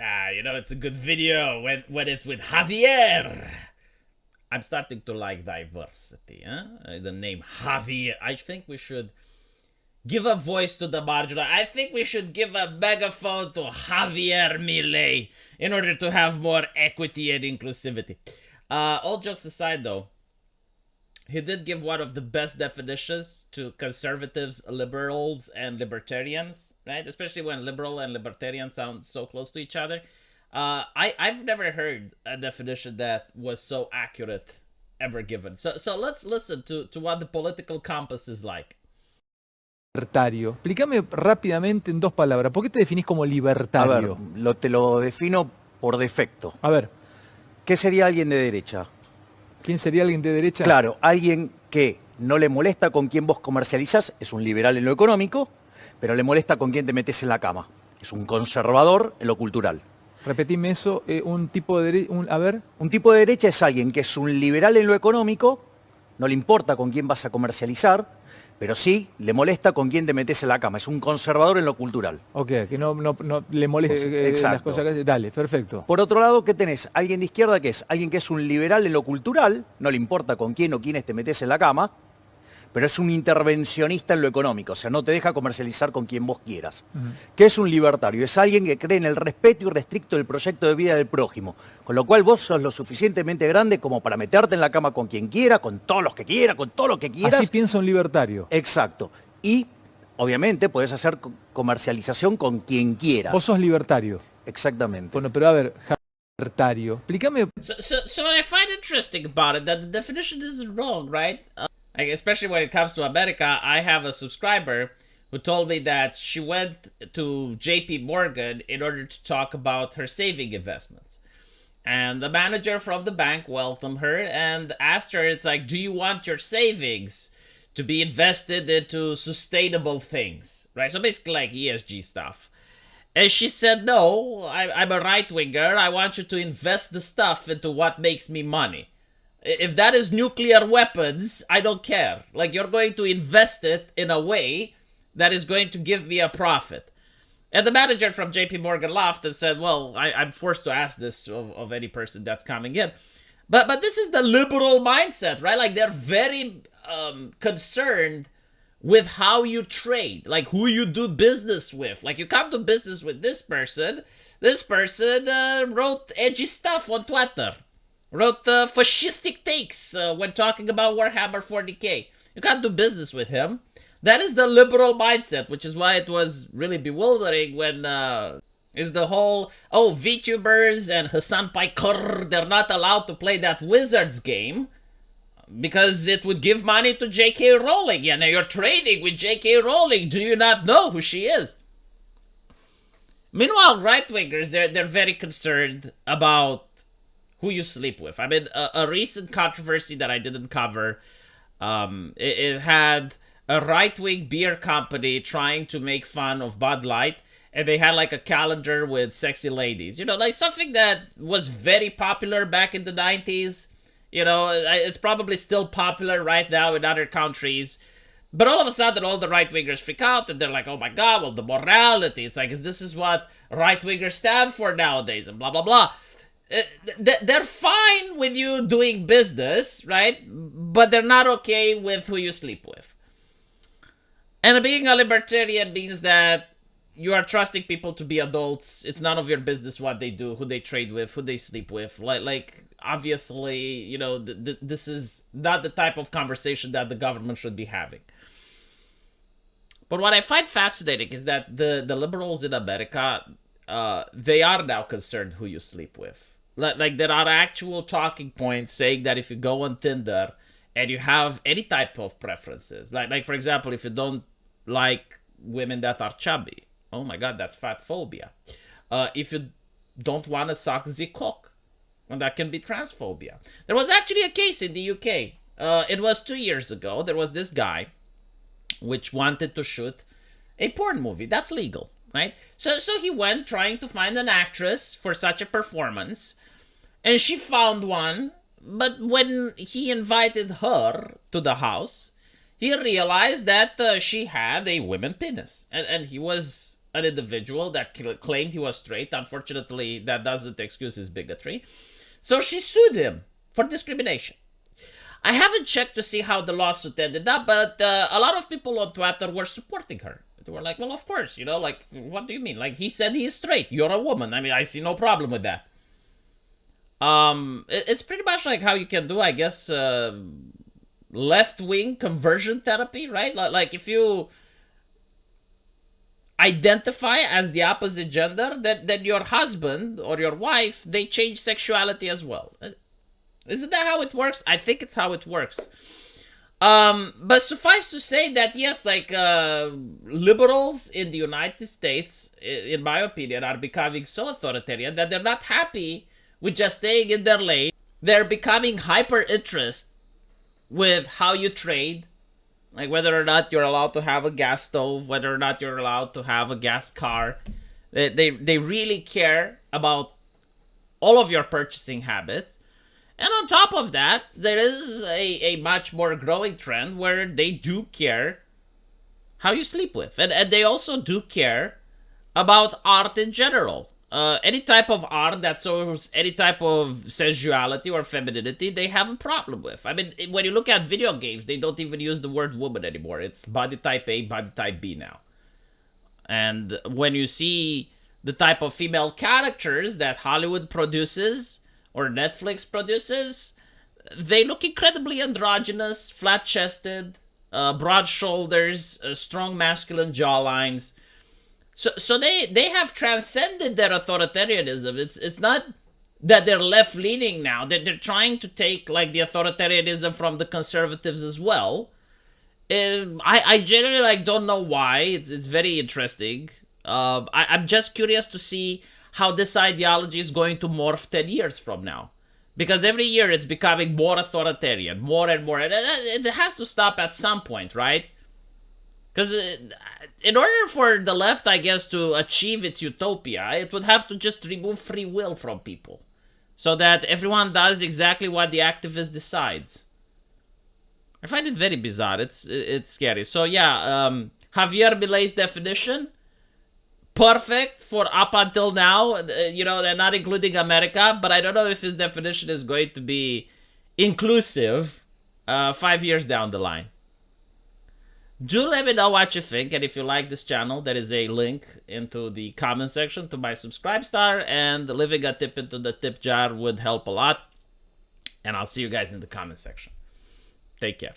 It's a good video when it's with Javier. I'm starting to like diversity, huh? The name Javier. I think we should give a voice to the marginal. I think we should give a megaphone to Javier Milei in order to have more equity and inclusivity. All jokes aside, though, he did give one of the best definitions to conservatives, liberals, and libertarians, right? Especially when liberal and libertarian sound so close to each other. I've never heard a definition that was so accurate ever given. So let's listen to what the political compass is like. Libertario. Explícame rápidamente en 2 palabras. ¿Por qué te definís como A ver, libertario? te lo defino por defecto. A ver, ¿Qué sería alguien de derecha? ¿quién sería alguien de derecha? Claro, alguien que no le molesta con quien vos comercializás, es un liberal en lo económico, pero le molesta con quien te metes en la cama. Es un conservador en lo cultural. Repetime eso, un tipo de derecha, a ver. Un tipo de derecha es alguien que es un liberal en lo económico, no le importa con quién vas a comercializar, pero sí le molesta con quién te metes en la cama. Es un conservador en lo cultural. Ok, que no le moleste las Exacto. cosas que hace. Dale, perfecto. Por otro lado, ¿qué tenés? Alguien de izquierda que es alguien que es un liberal en lo cultural, no le importa con quién o quiénes te metes en la cama, pero es un intervencionista en lo económico, o sea, no te deja comercializar con quien vos quieras. ¿Qué es un libertario? Es alguien que cree en el respeto irrestricto del proyecto de vida del prójimo, con lo cual vos sos lo suficientemente grande como para meterte en la cama con quien quiera, con todos los que quiera, con todo lo que quieras. Así piensa un libertario. Exacto. Y, obviamente, podés hacer comercialización con quien quieras. Vos sos libertario. Exactamente. Bueno, pero a ver, libertario. Explícame. So what I find interesting about it that the definition isn't wrong, right? Like, especially when it comes to America, I have a subscriber who told me that she went to JP Morgan in order to talk about her saving investments. And the manager from the bank welcomed her and asked her, it's like, do you want your savings to be invested into sustainable things, right? So basically like ESG stuff. And she said, no, I'm a right-winger. I want you to invest the stuff into what makes me money. If that is nuclear weapons, I don't care. Like, you're going to invest it in a way that is going to give me a profit. And the manager from JP Morgan laughed and said, well, I'm forced to ask this of any person that's coming in. But this is the liberal mindset, right? Like, they're very concerned with how you trade, like who you do business with. Like, you can't do business with this person. This person wrote edgy stuff on Twitter. Wrote fascistic takes when talking about Warhammer 40k. You can't do business with him. That is the liberal mindset, which is why it was really bewildering when is the whole, VTubers and Hassan Piker, they're not allowed to play that Wizards game because it would give money to J.K. Rowling. Yeah, now you're trading with J.K. Rowling. Do you not know who she is? Meanwhile, right-wingers, they're very concerned about who you sleep with. I mean, a recent controversy that I didn't cover, it had a right-wing beer company trying to make fun of Bud Light, and they had like a calendar with sexy ladies. You know, like something that was very popular back in the 90s. You know, it's probably still popular right now in other countries. But all of a sudden, all the right-wingers freak out, and they're like, oh my god, well, the morality. It's like, this is what right-wingers stand for nowadays, and blah, blah, blah. They're fine with you doing business, right? But they're not okay with who you sleep with. And being a libertarian means that you are trusting people to be adults. It's none of your business what they do, who they trade with, who they sleep with. Like obviously, you know, this is not the type of conversation that the government should be having. But what I find fascinating is that the liberals in America, they are now concerned who you sleep with. Like there are actual talking points saying that if you go on Tinder and you have any type of preferences, like for example, if you don't like women that are chubby, oh my god, that's fat phobia. If you don't want to suck the cock, well, that can be transphobia. There was actually a case in the UK. It was 2 years ago. There was this guy which wanted to shoot a porn movie. That's legal, right? So he went trying to find an actress for such a performance, and she found one. But when he invited her to the house, he realized that she had a women penis, and he was an individual that claimed he was straight. Unfortunately, that doesn't excuse his bigotry. So she sued him for discrimination. I haven't checked to see how the lawsuit ended up, but a lot of people on Twitter were supporting her. They were like, well, of course, you know, like, what do you mean? Like, he said he's straight. You're a woman. I mean, I see no problem with that. It's pretty much like how you can do, I guess, left-wing conversion therapy, right? Like if you identify as the opposite gender, then your husband or your wife, they change sexuality as well. Isn't that how it works? I think it's how it works. But suffice to say that, yes, like, liberals in the United States, in my opinion, are becoming so authoritarian that they're not happy with just staying in their lane. They're becoming hyper interested with how you trade, like whether or not you're allowed to have a gas stove, whether or not you're allowed to have a gas car. They really care about all of your purchasing habits. And on top of that, there is a much more growing trend where they do care how you sleep with. And they also do care about art in general. Any type of art that shows any type of sensuality or femininity, they have a problem with. I mean, when you look at video games, they don't even use the word woman anymore. It's body type A, body type B now. And when you see the type of female characters that Hollywood produces or Netflix produces, they look incredibly androgynous, flat-chested, broad shoulders, strong masculine jawlines. So they have transcended their authoritarianism. It's not that they're left-leaning now. They're trying to take, like, the authoritarianism from the conservatives as well. I generally, like, don't know why. It's very interesting. I'm just curious to see how this ideology is going to morph 10 years from now. Because every year it's becoming more authoritarian, more and more. And it has to stop at some point, right? Because in order for the left, I guess, to achieve its utopia, it would have to just remove free will from people. So that everyone does exactly what the activist decides. I find it very bizarre. It's scary. So yeah, Javier Milei's definition, perfect for up until now. You know, they're not including America, but I don't know if his definition is going to be inclusive 5 years down the line. Do let me know what you think, and if you like this channel, there is a link into the comment section to my subscribe star, and leaving a tip into the tip jar would help a lot. And I'll see you guys in the comment section. Take care.